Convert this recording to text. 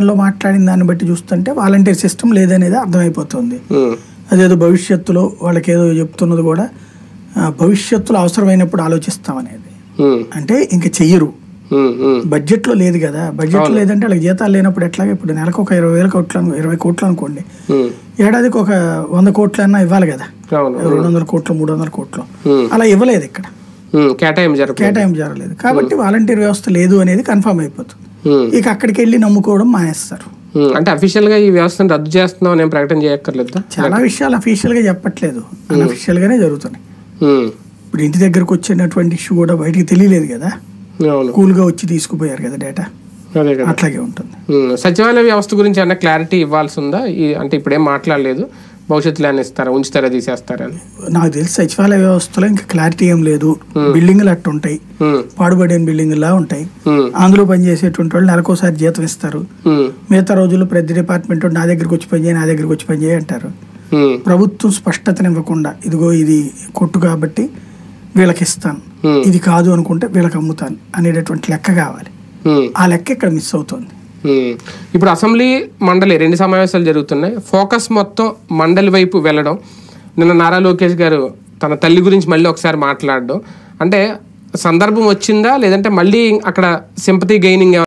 సమావేశంలో మాట్లాడిన దాన్ని బట్టి చూస్తుంటే వాలంటీర్ సిస్టమ్ లేదనేది అర్థమైపోతుంది. అదేదో భవిష్యత్తులో వాళ్ళకి ఏదో చెప్తున్నది కూడా భవిష్యత్తులో అవసరమైనప్పుడు ఆలోచిస్తామనేది. అంటే ఇంకా చెయ్యరు, బడ్జెట్లో లేదు కదా. బడ్జెట్లో లేదంటే వాళ్ళకి జీతాలు లేనప్పుడు ఎట్లాగా? ఇప్పుడు నెలకు ఒక 20,000 కోట్లు 20 కోట్లు అనుకోండి, ఏడాదికి ఒక 100 కోట్లు అన్నా ఇవ్వాలి కదా. 200 కోట్లు 300 కోట్లు అలా ఇవ్వలేదు, ఇక్కడ కేటాయింపు జరగలేదు. కాబట్టి వాలంటీర్ వ్యవస్థ లేదు అనేది కన్ఫర్మ్ అయిపోతుంది. ఇక అక్కడికి వెళ్ళి నమ్ముకోవడం మానేస్తారు. అంటే అఫీషియల్ గా ఈ వ్యవస్థను రద్దు చేస్తున్నాం అనే ప్రకటన చేయక్కర్లేదు. చాలా విషయాలు అఫీషియల్ గా చెప్పట్లేదు, అన్అఫీషియల్ గానే జరుగుతున్నాయి. ఇప్పుడు ఇంటి దగ్గరకు వచ్చినటువంటి ఇష్యూ కూడా బయటికి తెలియలేదు కదా, కూల్ గా వచ్చి తీసుకుపోయారు కదా డేటా, అట్లాగే ఉంటుంది. సచివాలయ వ్యవస్థ గురించి అన్న క్లారిటీ ఇవ్వాల్సి ఉందా? అంటే ఇప్పుడేం మాట్లాడలేదు, భవిష్యత్తులో ఇస్తారా, ఉంచుతారా, తీసేస్తారని? నాకు తెలిసి సచివాలయ వ్యవస్థలో ఇంకా క్లారిటీ ఏం లేదు. బిల్డింగ్లు అట్టు ఉంటాయి, పాడుబడిన బిల్డింగ్లా ఉంటాయి. అందులో పనిచేసేటువంటి వాళ్ళు నెలకోసారి జీతం ఇస్తారు. మిగతా రోజుల్లో ప్రతి డిపార్ట్మెంట్ నా దగ్గరకు వచ్చి పనిచేయి, నా దగ్గరకు వచ్చి పనిచేయి అంటారు. ప్రభుత్వం స్పష్టతనివ్వకుండా ఇదిగో ఇది కొట్టు కాబట్టి వీళ్ళకి ఇస్తాను, ఇది కాదు అనుకుంటే వీళ్ళకి అమ్ముతాను అనేటటువంటి లెక్క కావాలి. ఆ లెక్క ఇక్కడ మిస్ అవుతుంది. ఇప్పుడు అసెంబ్లీ మండలి 2 సమావేశాలు జరుగుతున్నాయి. ఫోకస్ మొత్తం మండలి వైపు వెళ్ళడం. నిన్న నారా లోకేష్ గారు తన తల్లి గురించి మళ్ళీ ఒకసారి మాట్లాడడం, అంటే సందర్భం వచ్చిందా లేదంటే మళ్ళీ అక్కడ సింపతి గెయినింగ్